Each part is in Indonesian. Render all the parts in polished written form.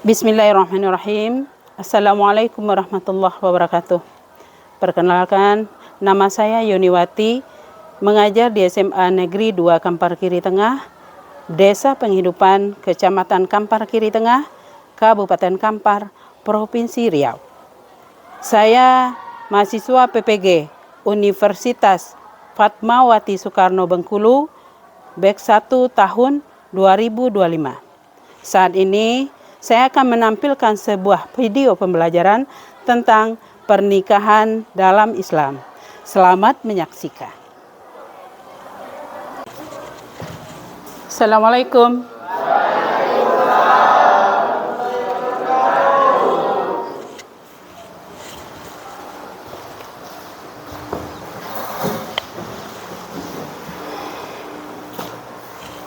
Bismillahirrahmanirrahim. Assalamualaikum warahmatullahi wabarakatuh. Perkenalkan, nama saya Yuniwati, mengajar di SMA Negeri 2 Kampar Kiri Tengah, Desa Penghidupan, Kecamatan Kampar Kiri Tengah, Kabupaten Kampar, Provinsi Riau. Saya mahasiswa PPG Universitas Fatmawati Soekarno Bengkulu, BEK 1 tahun 2025. Saat ini saya akan menampilkan sebuah video pembelajaran tentang pernikahan dalam Islam. Selamat menyaksikan. Assalamualaikum.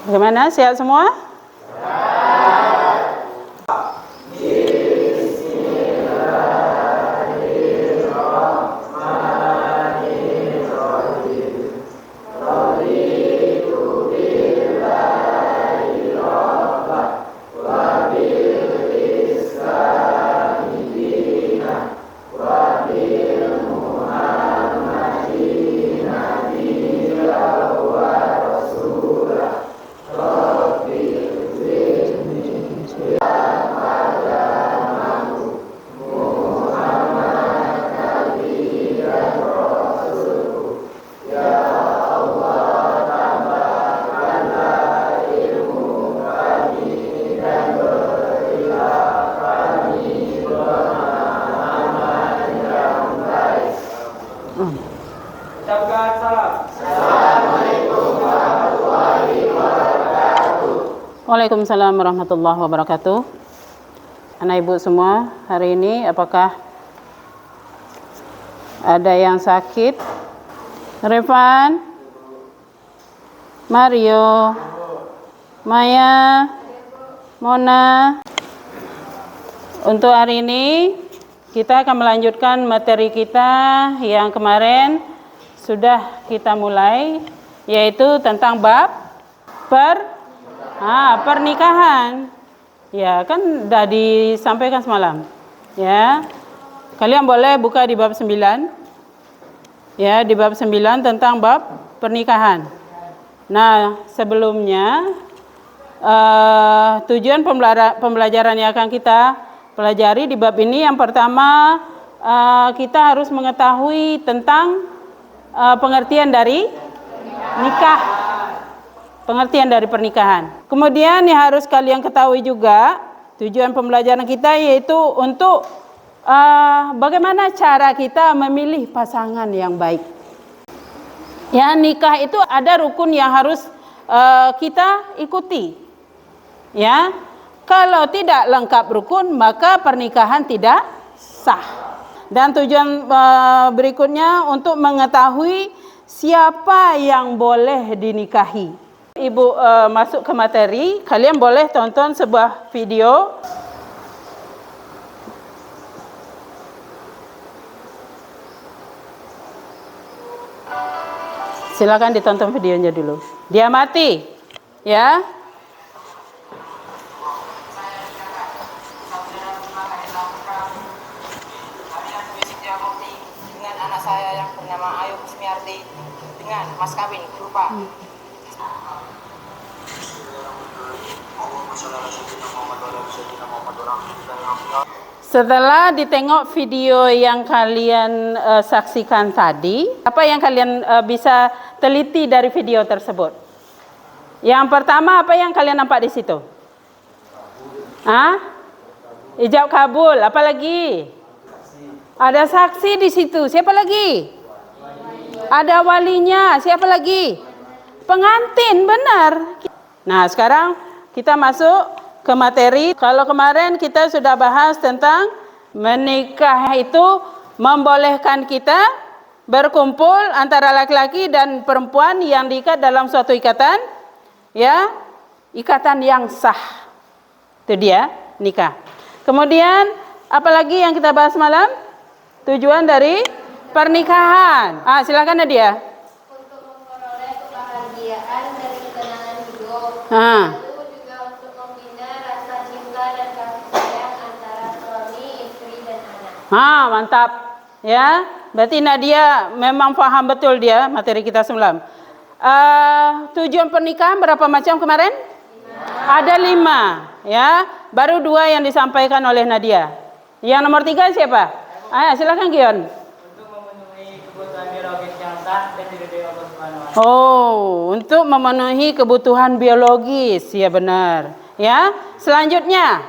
Bagaimana? Sehat semua? Waalaikumsalam warahmatullahi wabarakatuh. Anak ibu semua, hari ini apakah ada yang sakit? Revan, Mario, Maya, Mona. Untuk hari ini kita akan melanjutkan materi kita yang kemarin sudah kita mulai, yaitu tentang bab pernikahan. Ya, kan sudah disampaikan semalam. Ya. Kalian boleh buka di bab 9. Ya, di bab 9 tentang bab pernikahan. Nah, sebelumnya tujuan pembelajaran yang akan kita pelajari di bab ini, yang pertama kita harus mengetahui tentang pengertian dari nikah. Pengertian dari pernikahan. Kemudian yang harus kalian ketahui juga, tujuan pembelajaran kita yaitu untuk bagaimana cara kita memilih pasangan yang baik. Ya, nikah itu ada rukun yang harus kita ikuti. Ya, kalau tidak lengkap rukun maka pernikahan tidak sah. Dan tujuan berikutnya untuk mengetahui siapa yang boleh dinikahi. Ibu masuk ke materi, kalian boleh tonton sebuah video. Silakan ditonton videonya dulu. Diamati, ya. Dengan anak saya yang bernama Ayu Kusmiarti dengan mas kawin berupa Setelah ditengok video yang kalian saksikan tadi, apa yang kalian bisa teliti dari video tersebut? Yang pertama, apa yang kalian nampak di situ? Ijab kabul. Apa lagi? Ada saksi di situ. Siapa lagi? Ada walinya. Siapa lagi? Pengantin, benar. Nah, sekarang kita masuk ke materi. Kalau kemarin kita sudah bahas tentang menikah itu membolehkan kita berkumpul antara laki-laki dan perempuan yang diikat dalam suatu ikatan, ya, ikatan yang sah. Itu dia nikah. Kemudian apalagi yang kita bahas malam? Tujuan dari pernikahan. Silakan Nadia. Untuk memperoleh kebahagiaan dan ketenangan hidup. Ha. Lalu juga untuk membina rasa cinta dan kasih sayang Mantap. Ya, berarti Nadia memang paham betul dia materi kita semalam. Tujuan pernikahan berapa macam kemarin? Ada 5, ya. Baru 2 yang disampaikan oleh Nadia. Yang nomor 3 siapa? Silakan Gion. Untuk memenuhi kebutuhan biologis yang sah dan diridhoi Allah Subhanahu wa taala. Oh, untuk memenuhi kebutuhan biologis, ya benar. Ya, selanjutnya.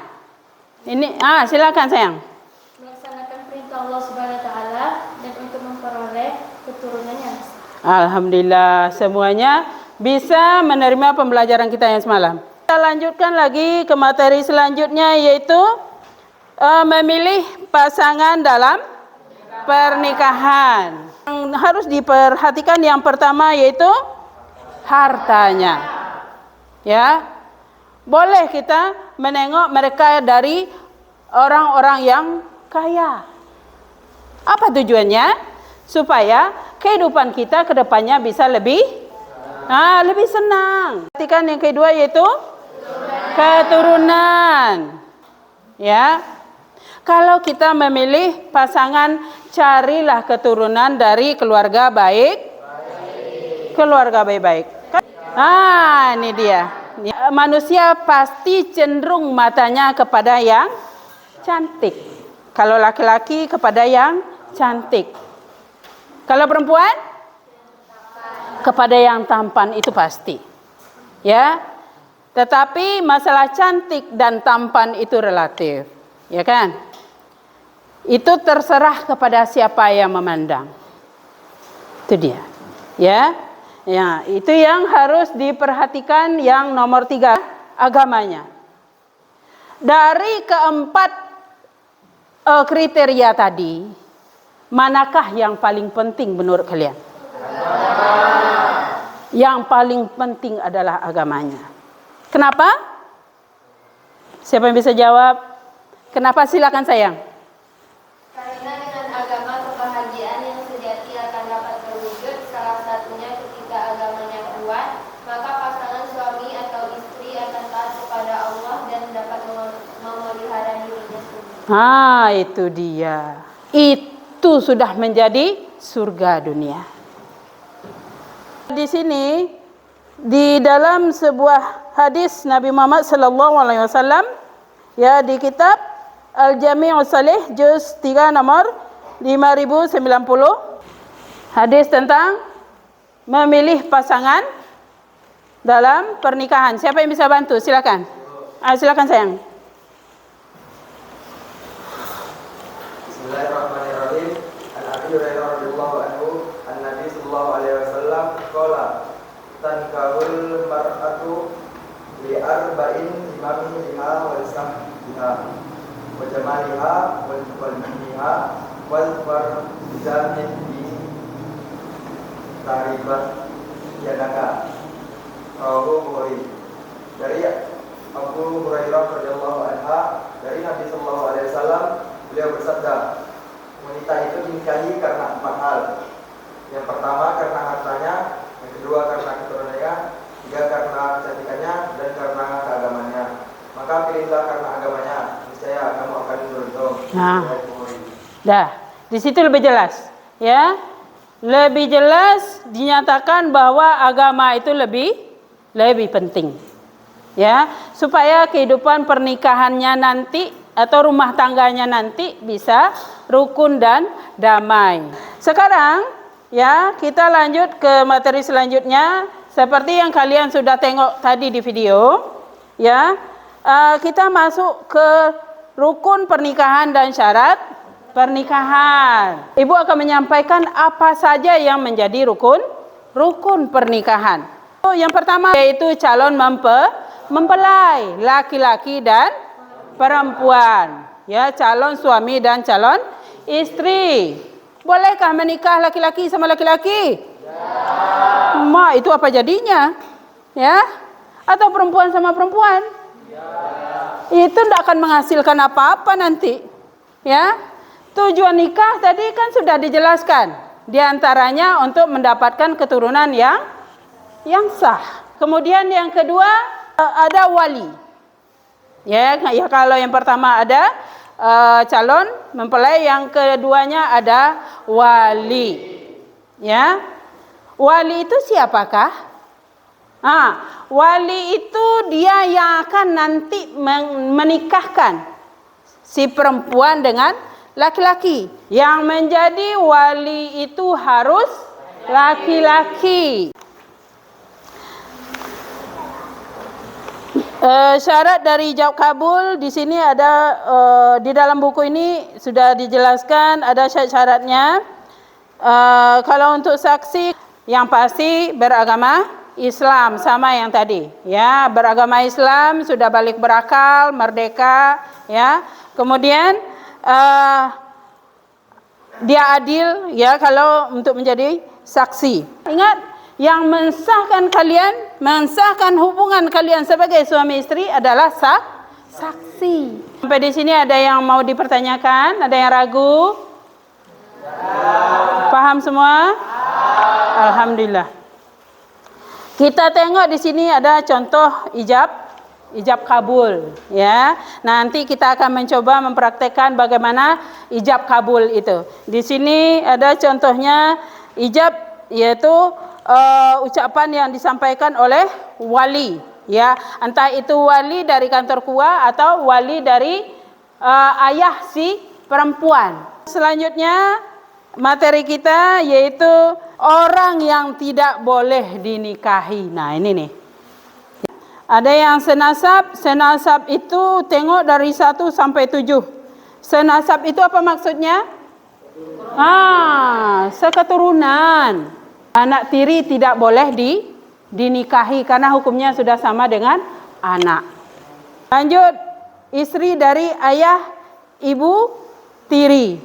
Ini, silakan sayang. Melaksanakan perintah Allah Subhanahu wa taala dan untuk memperoleh keturunan yang sah. Alhamdulillah, semuanya bisa menerima pembelajaran kita yang semalam. Kita lanjutkan lagi ke materi selanjutnya, yaitu memilih pasangan dalam pernikahan. Yang harus diperhatikan yang pertama yaitu hartanya. Ya, boleh kita menengok mereka dari orang-orang yang kaya. Apa tujuannya? Supaya kehidupan kita ke depannya bisa lebih senang. Perhatikan yang kedua yaitu keturunan. Ya. Kalau kita memilih pasangan, carilah keturunan dari keluarga baik. Keluarga baik-baik. Ini dia. Manusia pasti cenderung matanya kepada yang cantik. Kalau laki-laki kepada yang cantik. Kalau perempuan kepada yang tampan, itu pasti. Ya. Tetapi masalah cantik dan tampan itu relatif. Ya kan? Itu terserah kepada siapa yang memandang. Itu dia. Ya. Ya, itu yang harus diperhatikan. Yang nomor 3, agamanya. Dari keempat kriteria tadi, manakah yang paling penting menurut kalian? Yang paling penting adalah agamanya. Kenapa? Siapa yang bisa jawab? Kenapa? Silakan sayang. Karena dengan agama kebahagiaan yang sejati akan dapat terwujud, salah satunya ketika agamanya kuat, maka pasangan suami atau istri akan taat kepada Allah dan dapat memelihara dirinya sendiri. Itu dia. Itu sudah menjadi surga dunia. Di sini di dalam sebuah hadis Nabi Muhammad sallallahu alaihi wasallam, ya, di kitab Al-Jami'us Sahih juz 3 nomor 5090, hadis tentang memilih pasangan dalam pernikahan. Siapa yang bisa bantu? Silakan. Silakan sayang. Bismillahirrahmanirrahim. An Abi Hurairah radhiyallahu anhu, an-Nabi sallallahu alaihi wasallam qala tankahul mar'atu li arba'in imamiha wa lisahbiha wa jamaliha wa ilmiha wal farjamin bi taribat yadaka. Rawahu Bukhari. Dari Abu Hurairah radhiyallahu anha, dari Nabi sallallahu alaihi wasallam, beliau bersabda, wanita itu dinikahi karena 4 hal. Yang pertama karena hartanya, yang kedua karena keturunannya, 3 karena kecantikannya, dan karena keagamannya. Maka pilihlah karena agamanya, niscaya kamu akan beruntung. Dah, di situ lebih jelas, ya. Lebih jelas dinyatakan bahwa agama itu lebih penting. Ya, supaya kehidupan pernikahannya nanti atau rumah tangganya nanti bisa rukun dan damai. Sekarang, ya, kita lanjut ke materi selanjutnya. Seperti yang kalian sudah tengok tadi di video, ya, kita masuk ke rukun pernikahan dan syarat pernikahan. Ibu akan menyampaikan apa saja yang menjadi rukun pernikahan. Yang pertama yaitu calon mempelai, laki-laki dan perempuan, ya, calon suami dan calon istri. Bolehkah menikah laki-laki sama laki-laki? Ya. Itu apa jadinya? Ya? Atau perempuan sama perempuan? Ya. Itu tidak akan menghasilkan apa-apa nanti. Ya? Tujuan nikah tadi kan sudah dijelaskan. Di antaranya untuk mendapatkan keturunan yang sah. Kemudian yang kedua ada wali. Ya, kalau yang pertama ada calon mempelai, yang keduanya ada wali. Ya, wali itu siapakah? Wali itu dia yang akan nanti menikahkan si perempuan dengan laki-laki. Yang menjadi wali itu harus laki-laki. Syarat dari ijab kabul di sini ada, di dalam buku ini sudah dijelaskan ada syarat-syaratnya. Kalau untuk saksi, yang pasti beragama Islam, sama yang tadi, ya, beragama Islam, sudah balik berakal, merdeka, ya. Kemudian dia adil, ya, kalau untuk menjadi saksi. Ingat, yang mensahkan kalian, mensahkan hubungan kalian sebagai suami istri adalah saksi. Sampai di sini ada yang mau dipertanyakan? Ada yang ragu? Paham semua? Alhamdulillah. Kita tengok di sini ada contoh ijab kabul, ya. Nanti kita akan mencoba mempraktekkan bagaimana ijab kabul itu. Di sini ada contohnya ijab, yaitu ucapan yang disampaikan oleh wali, ya, entah itu wali dari kantor KUA atau wali dari ayah si perempuan. Selanjutnya materi kita yaitu orang yang tidak boleh dinikahi. Nah, ini nih. Ada yang senasab itu tengok dari 1 sampai 7. Senasab itu apa maksudnya? Seketurunan. Anak tiri tidak boleh dinikahi karena hukumnya sudah sama dengan anak. Lanjut, istri dari ayah ibu tiri.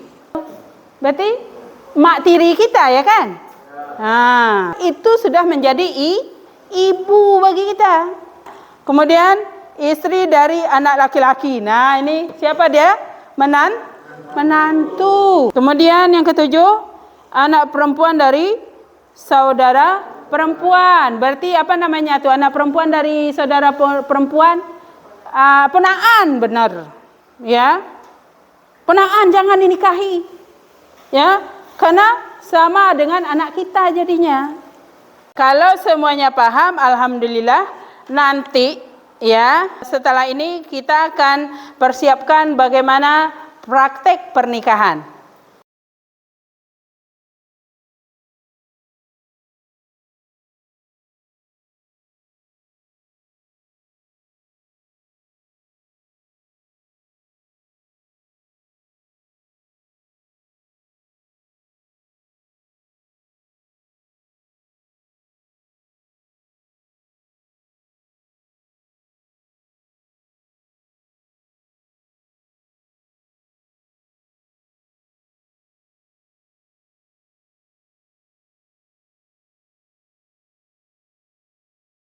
Berarti mak tiri kita, ya kan? Itu sudah menjadi ibu bagi kita. Kemudian istri dari anak laki-laki. Nah, ini siapa dia? Menantu. Kemudian yang ketujuh, anak perempuan dari saudara perempuan. Berarti apa namanya tuh, anak perempuan dari saudara perempuan? Ponaan, benar. Ya. Ponaan jangan dinikahi. Ya, karena sama dengan anak kita jadinya. Kalau semuanya paham, alhamdulillah. Nanti, ya, setelah ini kita akan persiapkan bagaimana praktek pernikahan.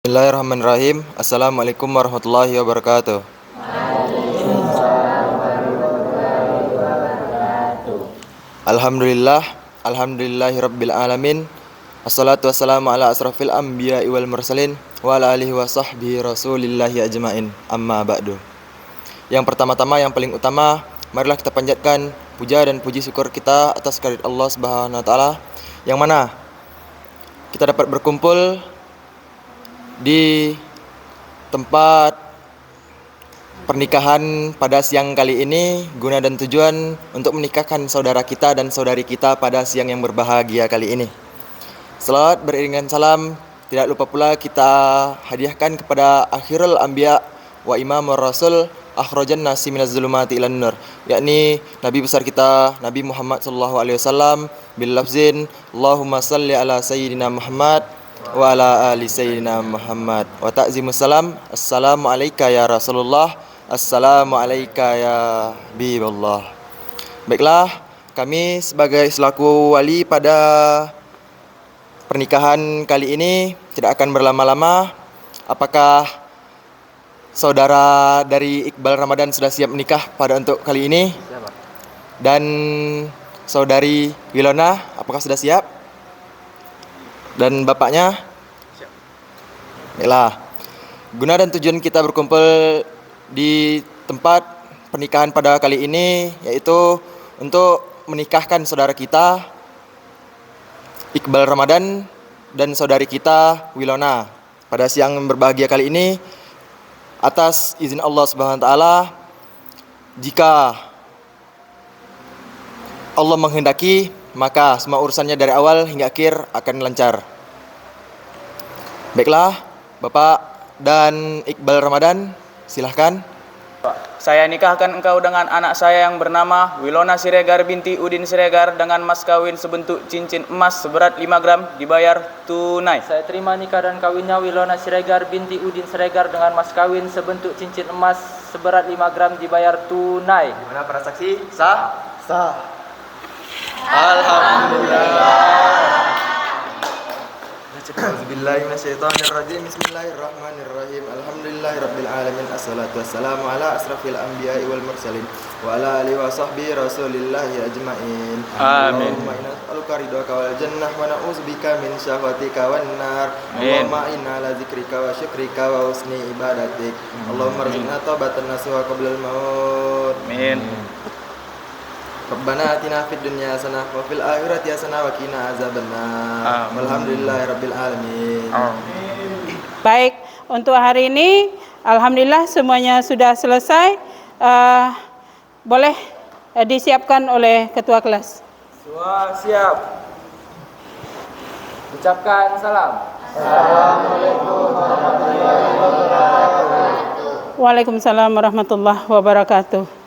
Bismillahirrahmanirrahim. Assalamualaikum warahmatullahi wabarakatuh. Alhamdulillah, alhamdulillahirabbil alamin. Assalatu wassalamu ala asrafil anbiya'i wal mursalin wa ala alihi wa sahbihi rasulillahi ajmain. Amma ba'du. Yang pertama-tama, yang paling utama, marilah kita panjatkan puja dan puji syukur kita atas kehadirat Allah Subhanahu wa taala, yang mana kita dapat berkumpul di tempat pernikahan pada siang kali ini guna dan tujuan untuk menikahkan saudara kita dan saudari kita pada siang yang berbahagia kali ini. Selawat beriringan salam tidak lupa pula kita hadiahkan kepada akhirul anbiya wa imamur rasul akhrajan nasi minaz zulumati ilan nur, yakni Nabi besar kita Nabi Muhammad sallallahu alaihi wasallam bil lafzin Allahumma salli ala sayyidina Muhammad wa ala ali sayyidina Muhammad wa ta'zimus salam. Assalamu alayka ya Rasulullah, assalamu alayka ya Habiballah. Baiklah, kami sebagai selaku wali pada pernikahan kali ini tidak akan berlama-lama. Apakah saudara dari Iqbal Ramadan sudah siap menikah pada untuk kali ini? Dan saudari Wilona, apakah sudah siap? Dan bapaknya? Baiklah, guna dan tujuan kita berkumpul di tempat pernikahan pada kali ini yaitu untuk menikahkan saudara kita Iqbal Ramadan dan saudari kita Wilona pada siang berbahagia kali ini. Atas izin Allah Subhanahu wa taala, jika Allah menghendaki, maka semua urusannya dari awal hingga akhir akan lancar. Baiklah, Bapak dan Iqbal Ramadan, silahkan. Saya nikahkan engkau dengan anak saya yang bernama Wilona Siregar binti Udin Siregar dengan mas kawin sebentuk cincin emas seberat 5 gram dibayar tunai. Saya terima nikah dan kawinnya Wilona Siregar binti Udin Siregar dengan mas kawin sebentuk cincin emas seberat 5 gram dibayar tunai. Gimana para saksi? Sah? Sah. Alhamdulillah. Bismillahirrahmanirrahim. Bismillahirrahmanirrahim. Alhamdulillahirabbil alamin. Assalatu wassalamu ala asrafil anbiya'i wal mursalin wa ala alihi wa sahbihi rasulillahi ajmain. Amin. Allahumma inna nas'aluka ridhaka wal jannah wa na'udzubika min syahwatika wan nar. Allahumma inna ala dzikrika wa syukrika wa husni ibadatik. Allahumma rzuqna taubatan nasuha qabla al-maut. Amin. Rabbana atina fid dunya hasanah wa fil akhirati hasanah wa qina azabannar. Walhamdulillahirabbil alamin. Baik, untuk hari ini alhamdulillah semuanya sudah selesai. Boleh disiapkan oleh ketua kelas. Semua siap. Ucapkan salam. Waalaikumsalam warahmatullahi wabarakatuh.